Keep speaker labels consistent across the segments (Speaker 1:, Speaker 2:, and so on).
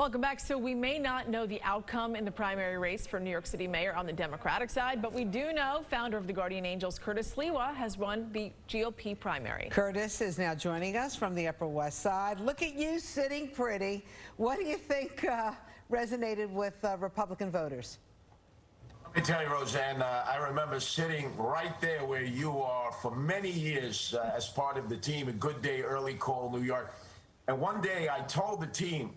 Speaker 1: Welcome back. So we may not know the outcome in the primary race for New York City mayor on the Democratic side, but we do know founder of the Guardian Angels, Curtis Sliwa, has won the GOP primary.
Speaker 2: Curtis is now joining us from the Upper West Side. Look at you sitting pretty. What do you think resonated with Republican voters?
Speaker 3: Let me tell you, Rosanna, I remember sitting right there where you are for many years as part of the team at Good Day Early Call, New York. And one day I told the team,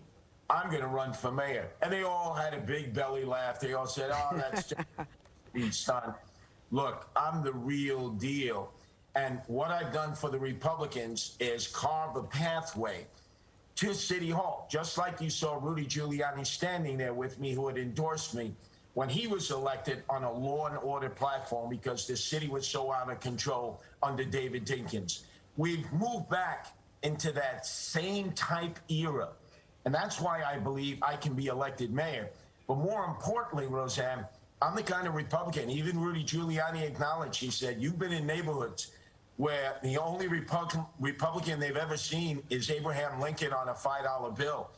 Speaker 3: I'm going to run for mayor. And they all had a big belly laugh. They all said, oh, that's just son. Look, I'm the real deal. And what I've done for the Republicans is carve a pathway to City Hall, just like you saw Rudy Giuliani standing there with me, who had endorsed me when he was elected on a law and order platform because the city was so out of control under David Dinkins. We've moved back into that same type era. And that's why I believe I can be elected mayor. But more importantly, Roseanne, I'm the kind of Republican, even Rudy Giuliani acknowledged, he said, you've been in neighborhoods where the only Republican they've ever seen is Abraham Lincoln on a $5 bill.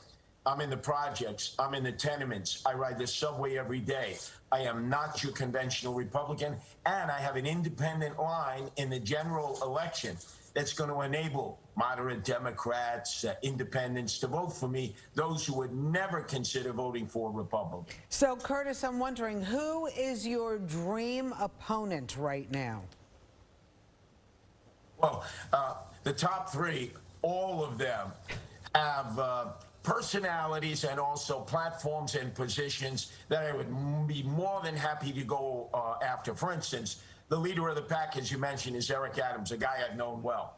Speaker 3: I'm in the projects, I'm in the tenements, I ride the subway every day. I am not your conventional Republican, and I have an independent line in the general election that's going to enable moderate Democrats, independents to vote for me, those who would never consider voting for a Republican.
Speaker 2: So, Curtis, I'm wondering, who is your dream opponent right now?
Speaker 3: Well, the top three, all of them have personalities and also platforms and positions that I would be more than happy to go after. For instance, the leader of the pack, as you mentioned, is Eric Adams, a guy I've known well.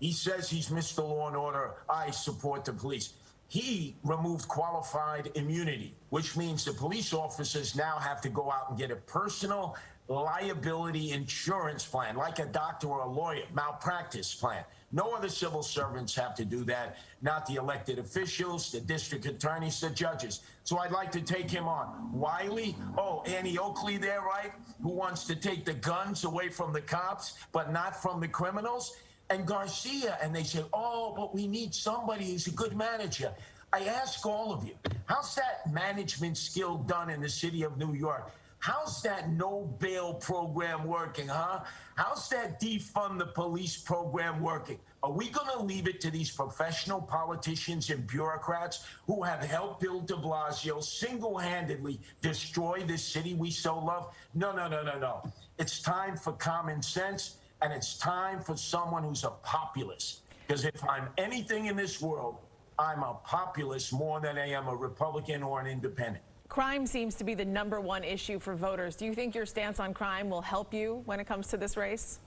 Speaker 3: He says he's Mr. Law and Order. I support the police. He removed qualified immunity, which means the police officers now have to go out and get a personal liability insurance plan, like a doctor or a lawyer, malpractice plan. No other civil servants have to do that, not the elected officials, the district attorneys, the judges. So I'd like to take him on. Wiley, oh, Annie Oakley there, right? Who wants to take the guns away from the cops, but not from the criminals? And Garcia, and they say, oh, but we need somebody who's a good manager. I ask all of you, how's that management skill done in the city of New York? How's that no bail program working, huh? How's that defund the police program working? Are we going to leave it to these professional politicians and bureaucrats who have helped Bill de Blasio single-handedly destroy this city we so love? No, no, no, no, no. It's time for common sense, and it's time for someone who's a populist. Because if I'm anything in this world, I'm a populist more than I am a Republican or an independent.
Speaker 1: Crime seems to be the #1 issue for voters. Do you think your stance on crime will help you when it comes to this race?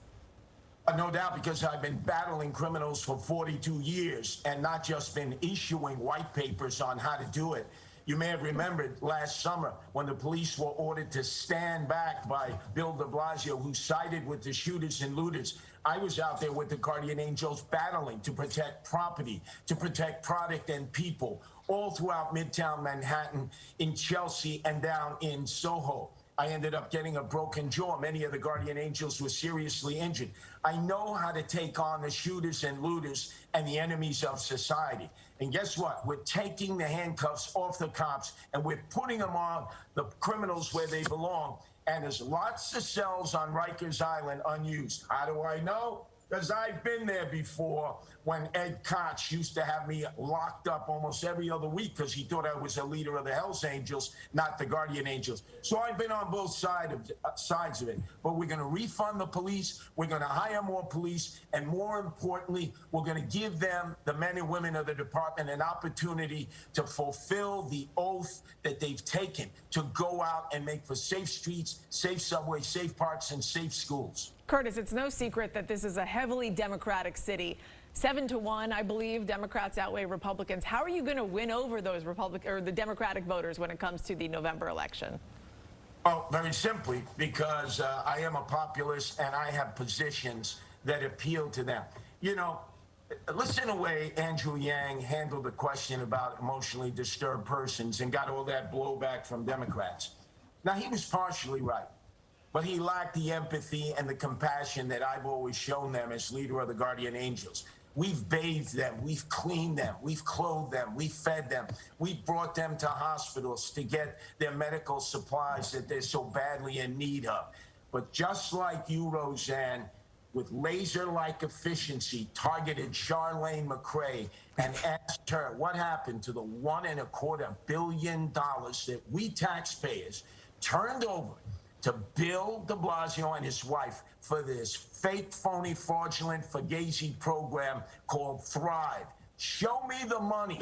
Speaker 3: No doubt, because I've been battling criminals for 42 years and not just been issuing white papers on how to do it. You may have remembered last summer when the police were ordered to stand back by Bill de Blasio, who sided with the shooters and looters. I was out there with the Guardian Angels battling to protect property, to protect product and people, all throughout Midtown Manhattan, in Chelsea, and down in Soho. I ended up getting a broken jaw. Many of the Guardian Angels were seriously injured. I know how to take on the shooters and looters and the enemies of society. And guess what? We're taking the handcuffs off the cops and we're putting them on the criminals where they belong. And there's lots of cells on Rikers Island unused. How do I know? Because I've been there before when Ed Koch used to have me locked up almost every other week because he thought I was a leader of the Hells Angels, not the Guardian Angels. So I've been on both sides of it. But we're going to refund the police, we're going to hire more police, and more importantly, we're going to give them, the men and women of the department, an opportunity to fulfill the oath that they've taken to go out and make for safe streets, safe subways, safe parks, and safe schools.
Speaker 1: Curtis, it's no secret that this is a heavily Democratic city. 7-1, I believe, Democrats outweigh Republicans. How are you going to win over those the Democratic voters when it comes to the November election?
Speaker 3: Well, very simply, because I am a populist and I have positions that appeal to them. You know, listen to the way Andrew Yang handled the question about emotionally disturbed persons and got all that blowback from Democrats. Now, he was partially right. But he lacked the empathy and the compassion that I've always shown them as leader of the Guardian Angels. We've bathed them, we've cleaned them, we've clothed them, we've fed them, we've brought them to hospitals to get their medical supplies that they're so badly in need of. But just like you, Roseanne, with laser-like efficiency, targeted Charlene McRae and asked her what happened to the $1.25 billion that we taxpayers turned over to Bill de Blasio and his wife for this fake, phony, fraudulent Fugazi program called Thrive. Show me the money.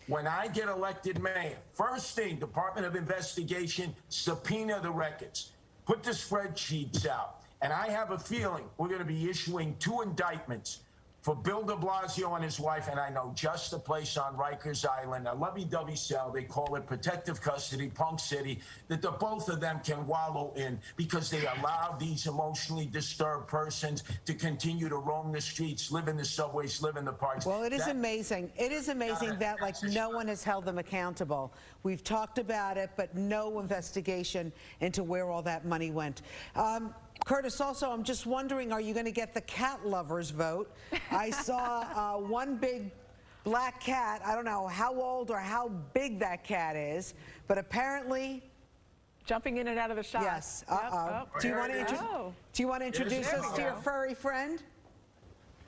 Speaker 3: When I get elected mayor, first thing, Department of Investigation, subpoena the records, put the spreadsheets out. And I have a feeling we're going to be issuing 2 indictments for Bill de Blasio and his wife, and I know just the place on Rikers Island, a lovey-dovey cell, they call it protective custody, Punk City, that the both of them can wallow in because they allowed these emotionally disturbed persons to continue to roam the streets, live in the subways, live in the parks.
Speaker 2: Well, it is amazing. It is amazing that, like, no one has held them accountable. We've talked about it, but no investigation into where all that money went. Curtis, also, I'm just wondering, are you going to get the cat lovers vote? I saw one big black cat. I don't know how old or how big that cat is, but apparently...
Speaker 1: Jumping in and out of the shot.
Speaker 2: Yes.
Speaker 1: Yep.
Speaker 2: Do you want to introduce us to your furry friend?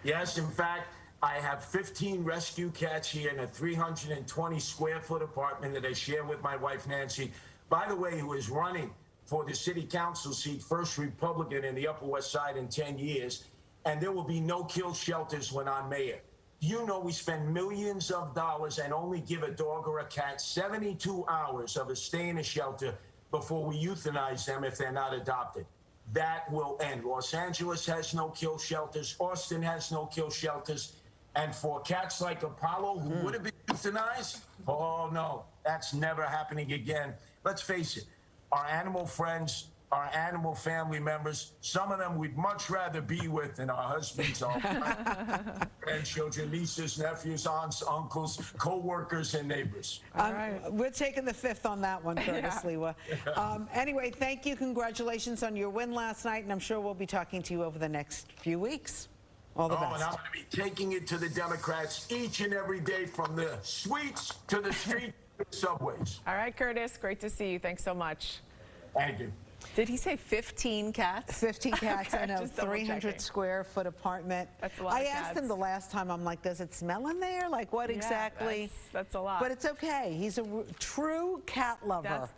Speaker 3: Yes, in fact, I have 15 rescue cats here in a 320-square-foot apartment that I share with my wife, Nancy, by the way, who is running for the city council seat, first Republican in the Upper West Side in 10 years, and there will be no kill shelters when I'm mayor. You know we spend millions of dollars and only give a dog or a cat 72 hours of a stay in a shelter before we euthanize them if they're not adopted. That will end. Los Angeles has no kill shelters. Austin has no kill shelters. And for cats like Apollo, who would have been euthanized, oh no, that's never happening again. Let's face it. Our animal friends, our animal family members, some of them we'd much rather be with than our husbands, our grandchildren, nieces, nephews, aunts, uncles, co-workers, and neighbors.
Speaker 2: We're taking the fifth on that one, Curtis Sliwa. Anyway, thank you. Congratulations on your win last night, and I'm sure we'll be talking to you over the next few weeks. All the best.
Speaker 3: And I'm going to be taking it to the Democrats each and every day, from the suites to the street to the subways.
Speaker 1: All right, Curtis, great to see you. Thanks so much.
Speaker 3: Thank you.
Speaker 1: Did he say 15 cats?
Speaker 2: 15 cats in a
Speaker 1: just double
Speaker 2: 300-square-foot apartment.
Speaker 1: That's a lot of
Speaker 2: asked him the last time, I'm like, does it smell in there? Like, what exactly?
Speaker 1: That's a lot.
Speaker 2: But it's okay. He's a true cat lover.